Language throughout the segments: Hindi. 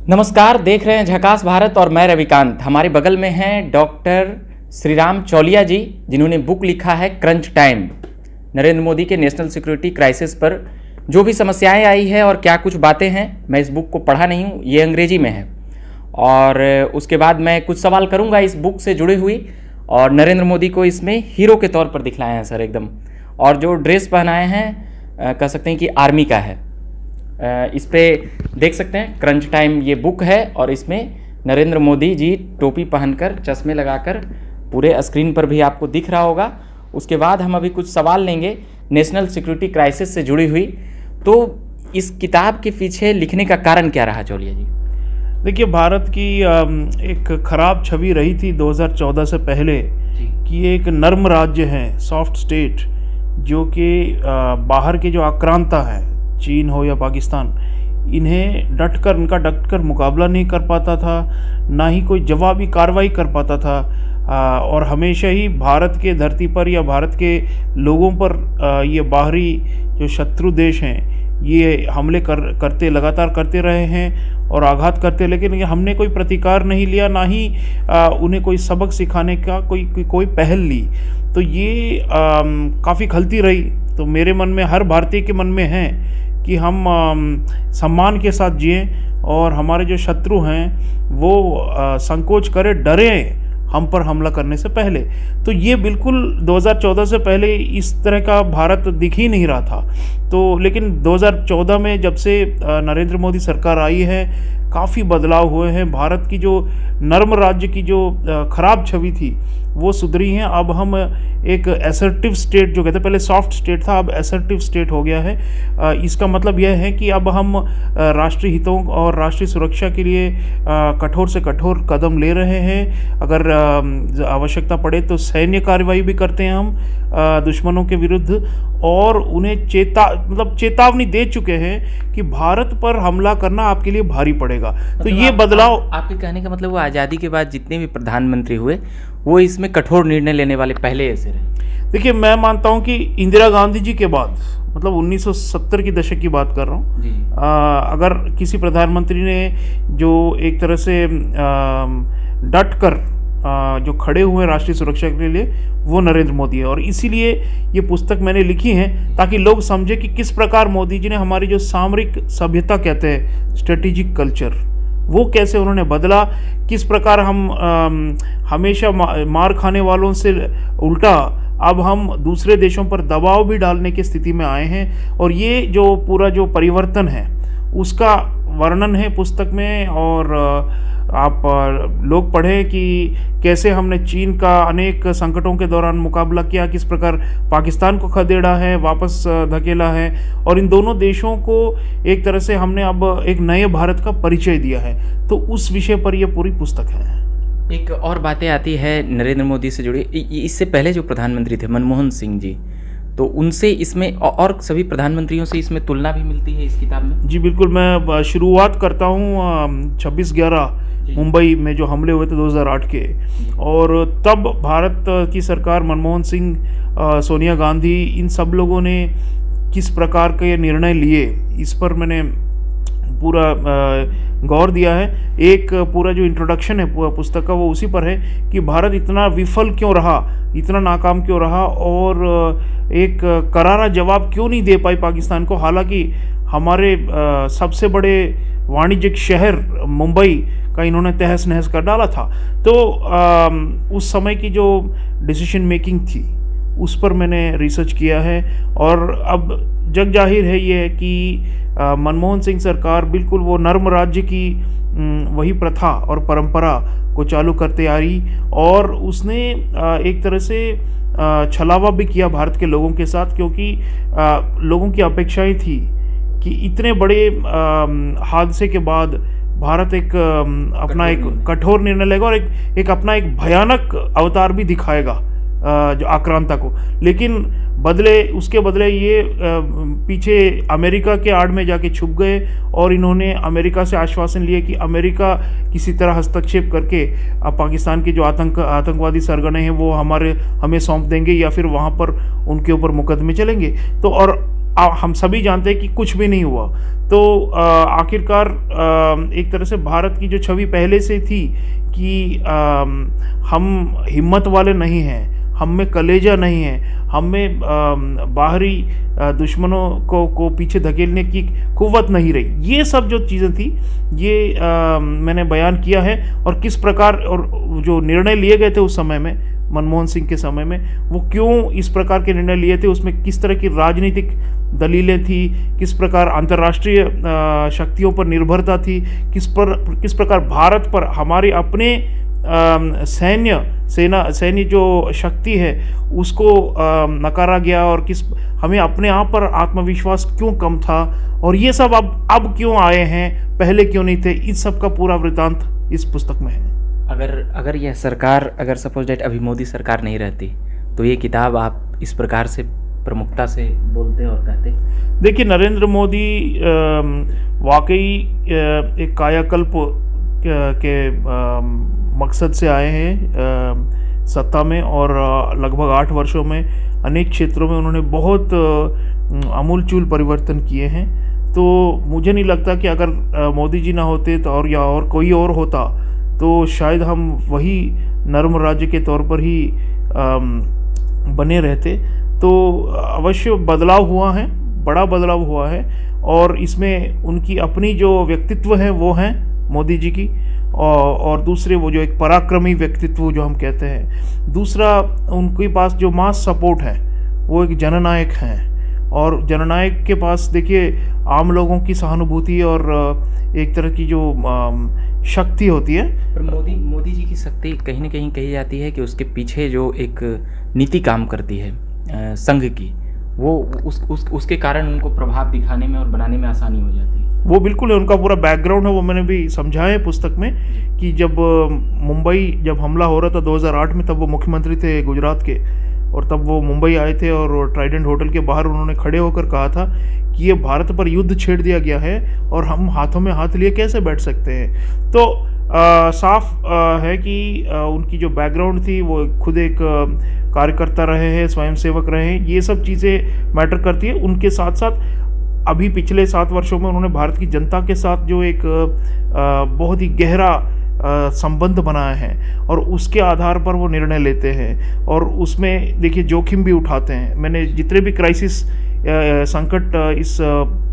नमस्कार, देख रहे हैं झकास भारत और मैं रविकांत। हमारे बगल में हैं डॉक्टर श्रीराम चौलिया जी, जिन्होंने बुक लिखा है क्रंच टाइम। नरेंद्र मोदी के नेशनल सिक्योरिटी क्राइसिस पर जो भी समस्याएं आई है और क्या कुछ बातें हैं, मैं इस बुक को पढ़ा नहीं हूँ, ये अंग्रेजी में है। और उसके बाद मैं कुछ सवाल करूँगा इस बुक से जुड़ी हुई। और नरेंद्र मोदी को इसमें हीरो के तौर पर दिखलाए हैं सर एकदम। और जो ड्रेस पहनाए हैं कह सकते हैं कि आर्मी का है। इस पे देख सकते हैं क्रंच टाइम ये बुक है और इसमें नरेंद्र मोदी जी टोपी पहनकर चश्मे लगाकर पूरे स्क्रीन पर भी आपको दिख रहा होगा। उसके बाद हम अभी कुछ सवाल लेंगे नेशनल सिक्योरिटी क्राइसिस से जुड़ी हुई। तो इस किताब के पीछे लिखने का कारण क्या रहा चौलिया जी? देखिए, भारत की एक खराब छवि रही थी 2014 से पहले कि ये एक नर्म राज्य है, सॉफ्ट स्टेट, जो कि बाहर के जो आक्रांता हैं, चीन हो या पाकिस्तान, इन्हें इनका डटकर मुकाबला नहीं कर पाता था, ना ही कोई जवाबी कार्रवाई कर पाता था। और हमेशा ही भारत के धरती पर या भारत के लोगों पर ये बाहरी जो शत्रु देश हैं ये हमले करते लगातार करते रहे हैं और आघात करते, लेकिन हमने कोई प्रतिकार नहीं लिया, ना ही उन्हें कोई सबक सिखाने का कोई पहल ली। तो ये काफ़ी खलती रही। तो मेरे मन में, हर भारतीय के मन में है कि हम सम्मान के साथ जिएं और हमारे जो शत्रु हैं वो संकोच करें, डरें हम पर हमला करने से पहले। तो ये बिल्कुल 2014 से पहले इस तरह का भारत दिख ही नहीं रहा था। तो लेकिन 2014 में जब से नरेंद्र मोदी सरकार आई है, काफ़ी बदलाव हुए हैं। भारत की जो नर्म राज्य की जो खराब छवि थी वो सुधरी है। अब हम एक असर्टिव स्टेट, जो कहते हैं पहले सॉफ्ट स्टेट था, अब असर्टिव स्टेट हो गया है। इसका मतलब यह है कि अब हम राष्ट्रीय हितों और राष्ट्रीय सुरक्षा के लिए कठोर से कठोर कदम ले रहे हैं। अगर आवश्यकता पड़े तो सैन्य कार्रवाई भी करते हैं हम दुश्मनों के विरुद्ध, और उन्हें चेतावनी दे चुके हैं कि भारत पर हमला करना आपके लिए भारी पड़ेगा। तो ये बदलाव, आपके कहने का मतलब वो आज़ादी के बाद जितने भी प्रधानमंत्री हुए वो इसमें कठोर निर्णय लेने वाले पहले ऐसे रहे। देखिए, मैं मानता हूं कि इंदिरा गांधी जी के बाद, मतलब 1970 की दशक की बात कर रहा हूं, अगर किसी प्रधानमंत्री ने जो एक तरह से डट कर जो खड़े हुए राष्ट्रीय सुरक्षा के लिए, वो नरेंद्र मोदी है। और इसीलिए ये पुस्तक मैंने लिखी है ताकि लोग समझे कि किस प्रकार मोदी जी ने हमारी जो सामरिक सभ्यता कहते हैं, स्ट्रेटेजिक कल्चर, वो कैसे उन्होंने बदला, किस प्रकार हम हमेशा मार खाने वालों से उल्टा अब हम दूसरे देशों पर दबाव भी डालने की स्थिति में आए हैं। और ये जो पूरा जो परिवर्तन है उसका वर्णन है पुस्तक में। और आप लोग पढ़ें कि कैसे हमने चीन का अनेक संकटों के दौरान मुकाबला किया, किस प्रकार पाकिस्तान को खदेड़ा है, वापस धकेला है, और इन दोनों देशों को एक तरह से हमने अब एक नए भारत का परिचय दिया है। तो उस विषय पर यह पूरी पुस्तक है। एक और बातें आती है नरेंद्र मोदी से जुड़ी, इससे पहले जो प्रधानमंत्री थे मनमोहन सिंह जी, तो उनसे इसमें और सभी प्रधानमंत्रियों से इसमें तुलना भी मिलती है इस किताब में? जी बिल्कुल। मैं शुरुआत करता हूँ 26/11 मुंबई में जो हमले हुए थे 2008 के, और तब भारत की सरकार, मनमोहन सिंह, सोनिया गांधी, इन सब लोगों ने किस प्रकार के ये निर्णय लिए, इस पर मैंने पूरा गौर दिया है। एक पूरा जो इंट्रोडक्शन है पुस्तक का वो उसी पर है कि भारत इतना विफल क्यों रहा, इतना नाकाम क्यों रहा, और एक करारा जवाब क्यों नहीं दे पाई पाकिस्तान को। हालांकि हमारे सबसे बड़े वाणिज्यिक शहर मुंबई का इन्होंने तहस नहस कर डाला था। तो उस समय की जो डिसीजन मेकिंग थी उस पर मैंने रिसर्च किया है। और अब जग जाहिर है ये कि मनमोहन सिंह सरकार बिल्कुल वो नर्म राज्य की वही प्रथा और परंपरा को चालू करते आ रही, और उसने एक तरह से छलावा भी किया भारत के लोगों के साथ, क्योंकि लोगों की अपेक्षाएं थी कि इतने बड़े हादसे के बाद भारत एक अपना एक कठोर निर्णय लेगा और एक अपना एक भयानक अवतार भी दिखाएगा जो आक्रांता को। लेकिन उसके बदले ये पीछे अमेरिका के आड़ में जाके छुप गए, और इन्होंने अमेरिका से आश्वासन लिए कि अमेरिका किसी तरह हस्तक्षेप करके पाकिस्तान के जो आतंकवादी सरगने हैं वो हमें सौंप देंगे, या फिर वहाँ पर उनके ऊपर मुकदमे चलेंगे। तो और हम सभी जानते हैं कि कुछ भी नहीं हुआ। तो आखिरकार एक तरह से भारत की जो छवि पहले से थी कि हम हिम्मत वाले नहीं हैं, हम में कलेजा नहीं है, हम में बाहरी दुश्मनों को पीछे धकेलने की कुव्वत नहीं रही। ये सब जो चीज़ें थी ये मैंने बयान किया है, और किस प्रकार और जो निर्णय लिए गए थे उस समय में, मनमोहन सिंह के समय में, वो क्यों इस प्रकार के निर्णय लिए थे, उसमें किस तरह की राजनीतिक दलीलें थी, किस प्रकार अंतर्राष्ट्रीय शक्तियों पर निर्भरता थी, किस प्रकार भारत पर हमारे अपने सैन्य जो शक्ति है उसको नकारा गया, और हमें अपने आप पर आत्मविश्वास क्यों कम था, और ये सब अब क्यों आए हैं, पहले क्यों नहीं थे। इस सब का पूरा वृत्तांत इस पुस्तक में है। अगर यह सरकार, अगर सपोज डेट अभी मोदी सरकार नहीं रहती, तो ये किताब आप इस प्रकार से प्रमुखता से बोलते और कहते? देखिए, नरेंद्र मोदी वाकई एक कायाकल्प के मकसद से आए हैं सत्ता में, और लगभग 8 वर्षों में अनेक क्षेत्रों में उन्होंने बहुत आमूलचूल परिवर्तन किए हैं। तो मुझे नहीं लगता कि अगर मोदी जी ना होते तो और कोई और होता तो शायद हम वही नर्म राज्य के तौर पर ही बने रहते। तो अवश्य बदलाव हुआ है, बड़ा बदलाव हुआ है, और इसमें उनकी अपनी जो व्यक्तित्व है वो हैं मोदी जी की, और दूसरे वो जो एक पराक्रमी व्यक्तित्व जो हम कहते हैं, दूसरा उनके पास जो मास सपोर्ट है वो एक जननायक हैं, और जननायक के पास देखिए आम लोगों की सहानुभूति और एक तरह की जो शक्ति होती है। पर मोदी जी की शक्ति कहीं ना कहीं कही जाती है कि उसके पीछे जो एक नीति काम करती है संघ की, वो उसके कारण उनको प्रभाव दिखाने में और बनाने में आसानी हो जाती है। वो बिल्कुल है, उनका पूरा बैकग्राउंड है, वो मैंने भी समझाया है पुस्तक में कि जब मुंबई जब हमला हो रहा था 2008 में, तब वो मुख्यमंत्री थे गुजरात के, और तब वो मुंबई आए थे और ट्राइडेंट होटल के बाहर उन्होंने खड़े होकर कहा था कि ये भारत पर युद्ध छेड़ दिया गया है और हम हाथों में हाथ लिए कैसे बैठ सकते हैं। तो साफ है कि उनकी जो बैकग्राउंड थी वो खुद एक कार्यकर्ता रहे हैं, स्वयंसेवक रहे हैं, ये सब चीज़ें मैटर करती है। उनके साथ साथ अभी पिछले 7 वर्षों में उन्होंने भारत की जनता के साथ जो एक बहुत ही गहरा संबंध बनाया है, और उसके आधार पर वो निर्णय लेते हैं, और उसमें देखिए जोखिम भी उठाते हैं। मैंने जितने भी क्राइसिस संकट इस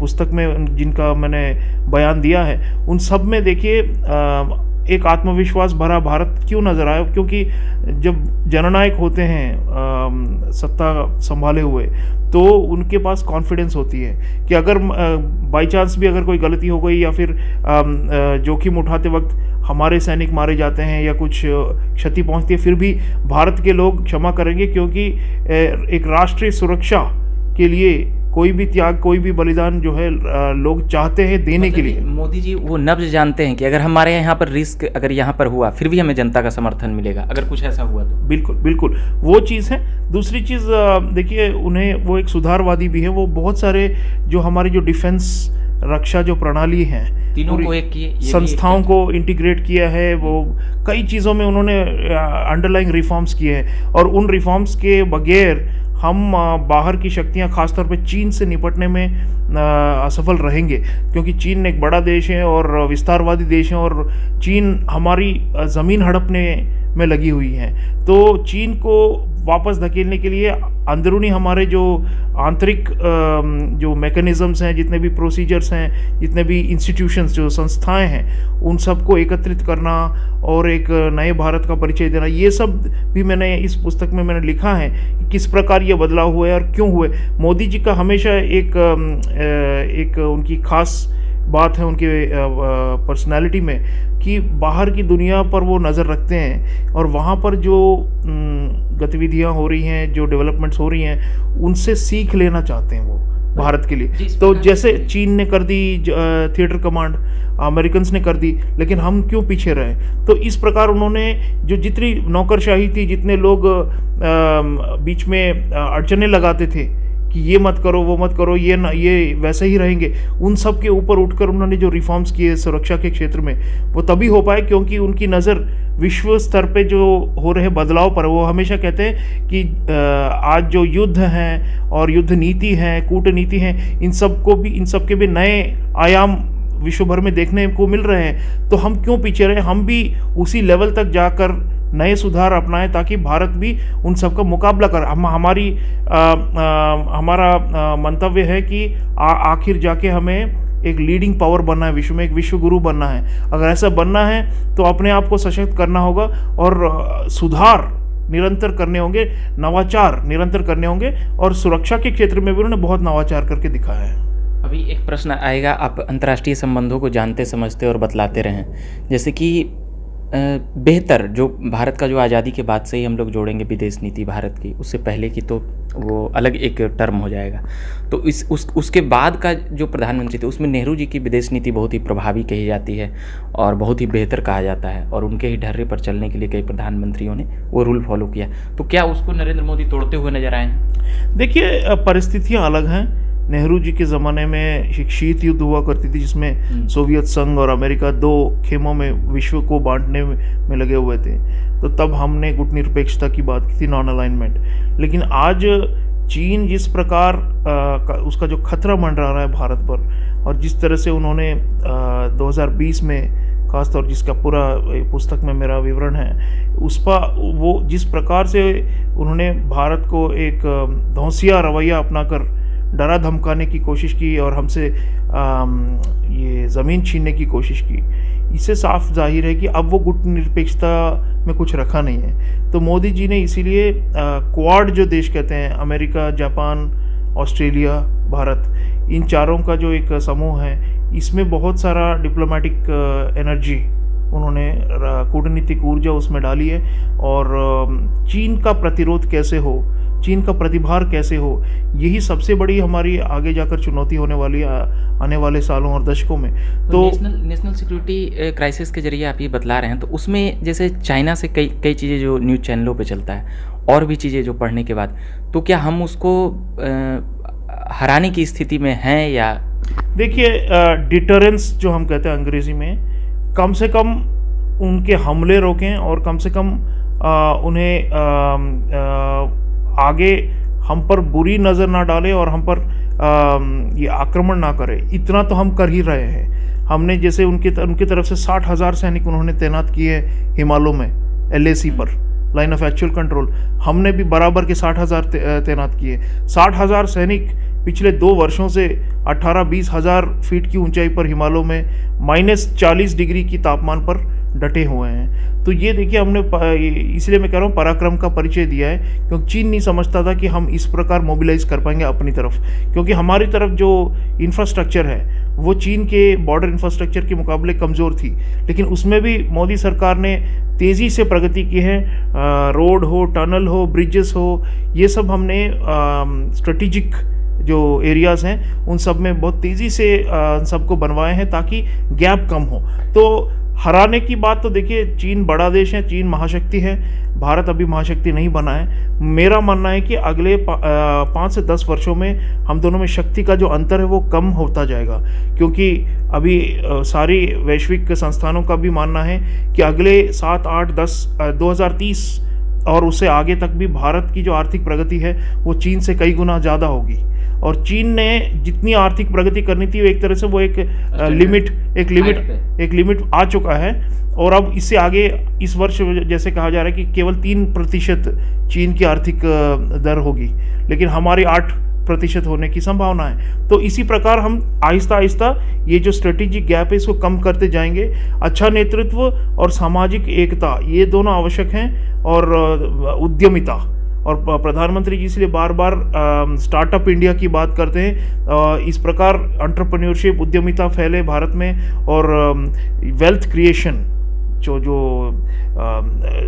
पुस्तक में जिनका मैंने बयान दिया है, उन सब में देखिए एक आत्मविश्वास भरा भारत क्यों नज़र आया, क्योंकि जब जननायक होते हैं सत्ता संभाले हुए, तो उनके पास कॉन्फिडेंस होती है कि अगर बाई चांस भी अगर कोई गलती हो गई या फिर जोखिम उठाते वक्त हमारे सैनिक मारे जाते हैं या कुछ क्षति पहुंचती है, फिर भी भारत के लोग क्षमा करेंगे, क्योंकि एक राष्ट्रीय सुरक्षा के लिए कोई भी त्याग, कोई भी बलिदान जो है लोग चाहते हैं देने के लिए। मोदी जी वो नब्ज जानते हैं कि अगर हमारे यहाँ पर रिस्क अगर यहाँ पर हुआ, फिर भी हमें जनता का समर्थन मिलेगा अगर कुछ ऐसा हुआ तो। बिल्कुल बिल्कुल, वो चीज़ है। दूसरी चीज़ देखिए, उन्हें वो एक सुधारवादी भी है, वो बहुत सारे जो हमारी जो डिफेंस रक्षा जो प्रणाली है, तीनों को एक किए, संस्थाओं को इंटीग्रेट किया है, वो कई चीज़ों में उन्होंने अंडरलाइंग रिफॉर्म्स किए हैं, और उन रिफॉर्म्स के बगैर हम बाहर की शक्तियां, खासतौर पे चीन से निपटने में असफल रहेंगे, क्योंकि चीन एक बड़ा देश है और विस्तारवादी देश है, और चीन हमारी ज़मीन हड़पने में लगी हुई है। तो चीन को वापस धकेलने के लिए अंदरूनी हमारे जो आंतरिक जो मैकेनिज़म्स हैं, जितने भी प्रोसीजर्स हैं, जितने भी इंस्टीट्यूशंस जो संस्थाएं हैं, उन सबको एकत्रित करना और एक नए भारत का परिचय देना, ये सब भी मैंने इस पुस्तक में मैंने लिखा है कि किस प्रकार ये बदलाव हुए और क्यों हुए। मोदी जी का हमेशा एक उनकी खास बात है उनके पर्सनालिटी में कि बाहर की दुनिया पर वो नज़र रखते हैं, और वहाँ पर जो गतिविधियाँ हो रही हैं, जो डेवलपमेंट्स हो रही हैं, उनसे सीख लेना चाहते हैं वो भारत के लिए। तो जैसे चीन ने कर दी थिएटर कमांड, अमेरिकन्स ने कर दी, लेकिन हम क्यों पीछे रहे? तो इस प्रकार उन्होंने जो जितनी नौकरशाही थी, जितने लोग बीच में अड़चने लगाते थे कि ये मत करो, वो मत करो, ये ना, ये वैसे ही रहेंगे, उन सब के ऊपर उठकर उन्होंने जो रिफॉर्म्स किए सुरक्षा के क्षेत्र में, वो तभी हो पाए क्योंकि उनकी नज़र विश्व स्तर पे जो हो रहे बदलाव पर। वो हमेशा कहते हैं कि आज जो युद्ध हैं और युद्ध नीति है, कूटनीति है, इन सब के भी नए आयाम विश्व भर में देखने को मिल रहे हैं। तो हम क्यों पीछे रहे, हम भी उसी लेवल तक जाकर नए सुधार अपनाएं ताकि भारत भी उन सब का मुकाबला कर। हमारा मंतव्य है कि आखिर जाके हमें एक लीडिंग पावर बनना है विश्व में, एक विश्व गुरु बनना है। अगर ऐसा बनना है तो अपने आप को सशक्त करना होगा और सुधार निरंतर करने होंगे, नवाचार निरंतर करने होंगे, और सुरक्षा के क्षेत्र में भी उन्होंने बहुत नवाचार करके दिखाया है। अभी एक प्रश्न आएगा, आप अंतर्राष्ट्रीय संबंधों को जानते समझते और बतलाते रहें, जैसे कि बेहतर जो भारत का जो आज़ादी के बाद से ही हम लोग जोड़ेंगे विदेश नीति भारत की, उससे पहले की तो वो अलग एक टर्म हो जाएगा। तो उसके बाद का जो प्रधानमंत्री थे उसमें नेहरू जी की विदेश नीति बहुत ही प्रभावी कही जाती है और बहुत ही बेहतर कहा जाता है, और उनके ही ढर्रे पर चलने के लिए कई प्रधानमंत्रियों ने वो रूल फॉलो किया। तो क्या उसको नरेंद्र मोदी तोड़ते हुए नजर आए हैं? देखिए, परिस्थितियाँ अलग हैं। नेहरू जी के ज़माने में एक शीत युद्ध हुआ करती थी जिसमें सोवियत संघ और अमेरिका दो खेमों में विश्व को बांटने में लगे हुए थे। तो तब हमने गुटनिरपेक्षता की बात की थी, नॉन अलाइनमेंट। लेकिन आज चीन जिस प्रकार उसका जो खतरा मंडरा रहा है भारत पर, और जिस तरह से उन्होंने 2020 में खासतौर जिसका पूरा पुस्तक में मेरा विवरण है, उस पर वो जिस प्रकार से उन्होंने भारत को एक धौंसिया रवैया अपनाकर डरा धमकाने की कोशिश की और हमसे ये ज़मीन छीनने की कोशिश की, इससे साफ जाहिर है कि अब वो गुटनिरपेक्षता में कुछ रखा नहीं है। तो मोदी जी ने इसीलिए क्वाड जो देश कहते हैं, अमेरिका, जापान, ऑस्ट्रेलिया, भारत, इन चारों का जो एक समूह है, इसमें बहुत सारा डिप्लोमेटिक एनर्जी उन्होंने, कूटनीतिक ऊर्जा उसमें डाली है। और चीन का प्रतिरोध कैसे हो, चीन का प्रतिभार कैसे हो, यही सबसे बड़ी हमारी आगे जाकर चुनौती होने वाली है आने वाले सालों और दशकों में। तो नेशनल सिक्योरिटी क्राइसिस के जरिए आप ये बतला रहे हैं, तो उसमें जैसे चाइना से कई चीज़ें जो न्यूज़ चैनलों पे चलता है और भी चीज़ें जो पढ़ने के बाद, तो क्या हम उसको हराने की स्थिति में हैं? या देखिए, डिटरेंस जो हम कहते हैं अंग्रेजी में, कम से कम उनके हमले रोकें और कम से कम उन्हें आगे हम पर बुरी नज़र ना डालें और हम पर ये आक्रमण ना करें। इतना तो हम कर ही रहे हैं। हमने जैसे उनकी तरफ से 60,000 सैनिक उन्होंने तैनात किए हिमालयों में, LAC पर, लाइन ऑफ एक्चुअल कंट्रोल, हमने भी बराबर के 60,000 तैनात किए। 60,000 सैनिक पिछले 2 वर्षों से 18-20 हज़ार फीट की ऊंचाई पर हिमालयों में -40 डिग्री की तापमान पर डटे हुए हैं। तो ये देखिए, हमने इसलिए मैं कह रहा हूँ पराक्रम का परिचय दिया है, क्योंकि चीन नहीं समझता था कि हम इस प्रकार मोबिलाइज कर पाएंगे अपनी तरफ, क्योंकि हमारी तरफ जो इंफ्रास्ट्रक्चर है वो चीन के बॉर्डर इंफ्रास्ट्रक्चर के मुकाबले कमज़ोर थी। लेकिन उसमें भी मोदी सरकार ने तेज़ी से प्रगति की है। रोड हो, टनल हो, ब्रिजेस हो, ये सब हमने स्ट्रेटेजिक जो एरियाज़ हैं उन सब में बहुत तेज़ी से सबको बनवाए हैं ताकि गैप कम हो। तो हराने की बात तो देखिए, चीन बड़ा देश है, चीन महाशक्ति है, भारत अभी महाशक्ति नहीं बना है। मेरा मानना है कि अगले 5 से 10 वर्षों में हम दोनों में शक्ति का जो अंतर है वो कम होता जाएगा, क्योंकि अभी सारी वैश्विक संस्थानों का भी मानना है कि अगले 7, 8, 10 2030 और उससे आगे तक भी भारत की जो आर्थिक प्रगति है वो चीन से कई गुना ज़्यादा होगी। और चीन ने जितनी आर्थिक प्रगति करनी थी, एक तरह से वो एक लिमिट आ चुका है। और अब इससे आगे इस वर्ष जैसे कहा जा रहा है कि केवल 3% चीन की आर्थिक दर होगी, लेकिन हमारी 8% होने की संभावना है। तो इसी प्रकार हम आहिस्ता आहिस्ता ये जो स्ट्रेटेजिक गैप है इसको कम करते जाएंगे। अच्छा नेतृत्व और सामाजिक एकता, ये दोनों आवश्यक हैं, और उद्यमिता। और प्रधानमंत्री जी इसलिए बार बार स्टार्टअप इंडिया की बात करते हैं। इस प्रकार एंटरप्रेन्योरशिप, उद्यमिता फैले भारत में, और वेल्थ क्रिएशन, जो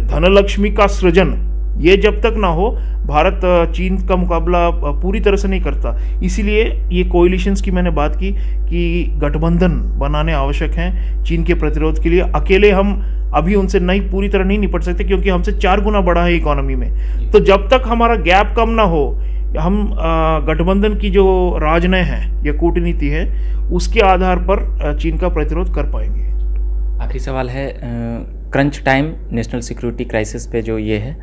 धनलक्ष्मी का सृजन, ये जब तक ना हो भारत चीन का मुकाबला पूरी तरह से नहीं करता। इसीलिए ये कोएलिशंस की मैंने बात की कि गठबंधन बनाने आवश्यक हैं चीन के प्रतिरोध के लिए। अकेले हम अभी उनसे पूरी तरह नहीं निपट सकते, क्योंकि हमसे 4 गुना बड़ा है इकोनॉमी में। तो जब तक हमारा गैप कम ना हो, हम गठबंधन की जो राजनय है या कूटनीति है उसके आधार पर चीन का प्रतिरोध कर पाएंगे। आखिरी सवाल है, crunch time national security crisis पे जो ये है,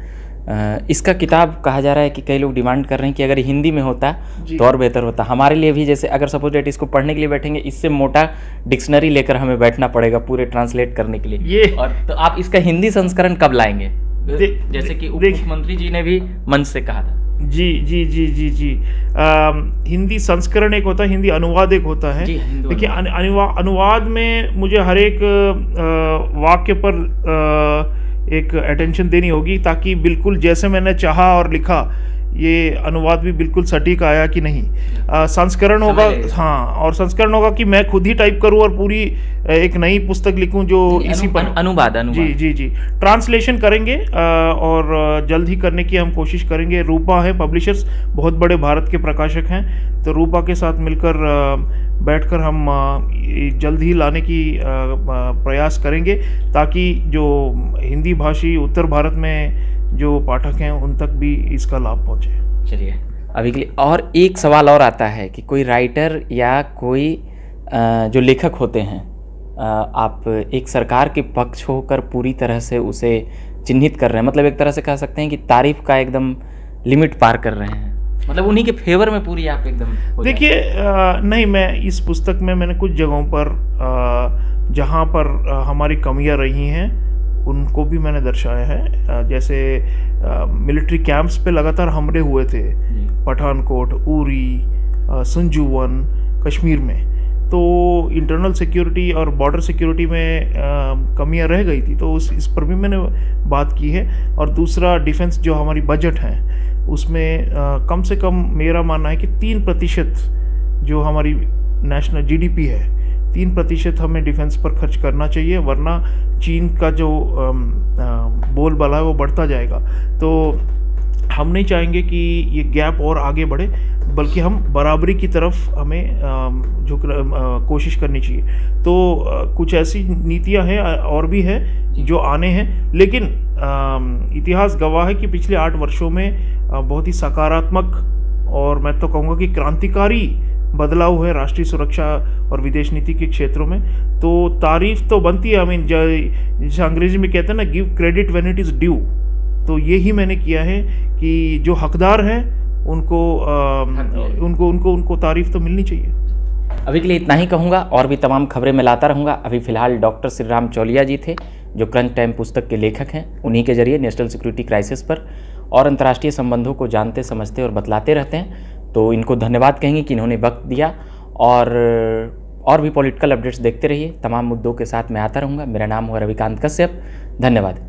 इसका किताब कहा जा रहा है कि कई लोग डिमांड कर रहे हैं कि अगर हिंदी में होता तो और बेहतर होता। हमारे लिए भी, जैसे अगर सपोज डेट इसको पढ़ने के लिए बैठेंगे, इससे मोटा डिक्शनरी लेकर हमें बैठना पड़ेगा पूरे ट्रांसलेट करने के लिए ये। और तो आप इसका हिंदी संस्करण कब लाएंगे? जैसे कि उप मुख्यमंत्री जी ने भी मंच से कहा था। जी जी जी जी जी हिंदी संस्करण एक होता है, हिंदी अनुवाद एक होता है। देखिए अनुवाद में मुझे हर एक वाक्य पर एक अटेंशन देनी होगी ताकि बिल्कुल जैसे मैंने चाहा और लिखा ये अनुवाद भी बिल्कुल सटीक आया कि नहीं। संस्करण होगा, हाँ, और संस्करण होगा कि मैं खुद ही टाइप करूं और पूरी एक नई पुस्तक लिखूं जो इसी पर अनुवाद जी जी जी ट्रांसलेशन करेंगे और जल्द ही करने की हम कोशिश करेंगे। रूपा है पब्लिशर्स, बहुत बड़े भारत के प्रकाशक हैं, तो रूपा के साथ मिलकर बैठकर हम जल्द ही लाने की प्रयास करेंगे ताकि जो हिंदी भाषी उत्तर भारत में जो पाठक हैं उन तक भी इसका लाभ पहुंचे। चलिए, अभी के लिए और एक सवाल और आता है कि कोई राइटर या कोई जो लेखक होते हैं, आप एक सरकार के पक्ष होकर पूरी तरह से उसे चिन्हित कर रहे हैं, मतलब एक तरह से कह सकते हैं कि तारीफ का एकदम लिमिट पार कर रहे हैं, मतलब उन्हीं के फेवर में पूरी आप एकदम। देखिए नहीं, मैं इस पुस्तक में मैंने कुछ जगहों पर जहाँ पर हमारी कमियां रही हैं उनको भी मैंने दर्शाया है। जैसे मिलिट्री कैंप्स पे लगातार हमले हुए थे, पठानकोट, उरी, संजूवन, कश्मीर में, तो इंटरनल सिक्योरिटी और बॉर्डर सिक्योरिटी में कमियां रह गई थी, तो इस पर भी मैंने बात की है। और दूसरा, डिफेंस जो हमारी बजट है उसमें कम से कम मेरा मानना है कि 3% जो हमारी नेशनल जीडीपी है 3% हमें डिफेंस पर खर्च करना चाहिए, वरना चीन का जो बोलबाला है वो बढ़ता जाएगा। तो हम नहीं चाहेंगे कि ये गैप और आगे बढ़े, बल्कि हम बराबरी की तरफ हमें कोशिश करनी चाहिए। तो कुछ ऐसी नीतियां हैं और भी है जो आने हैं, लेकिन इतिहास गवाह है कि पिछले 8 वर्षों में बहुत ही सकारात्मक और मैं तो कहूँगा कि क्रांतिकारी बदलाव है राष्ट्रीय सुरक्षा और विदेश नीति के क्षेत्रों में। तो तारीफ तो बनती है, आई मीन जैसे अंग्रेजी में कहते हैं ना, give credit when it is due, तो यही मैंने किया है कि जो हकदार हैं उनको तारीफ तो मिलनी चाहिए। अभी के लिए इतना ही कहूँगा, और भी तमाम खबरें मैं लाता रहूँगा। अभी फिलहाल डॉक्टर श्रीराम चौलिया जी थे जो क्रंच टाइम पुस्तक के लेखक हैं, उन्हीं के जरिए नेशनल सिक्योरिटी क्राइसिस पर और अंतर्राष्ट्रीय संबंधों को जानते समझते और बतलाते रहते हैं। तो इनको धन्यवाद कहेंगे कि इन्होंने वक्त दिया, और भी पॉलिटिकल अपडेट्स देखते रहिए। तमाम मुद्दों के साथ मैं आता रहूँगा। मेरा नाम है रविकांत कश्यप। धन्यवाद।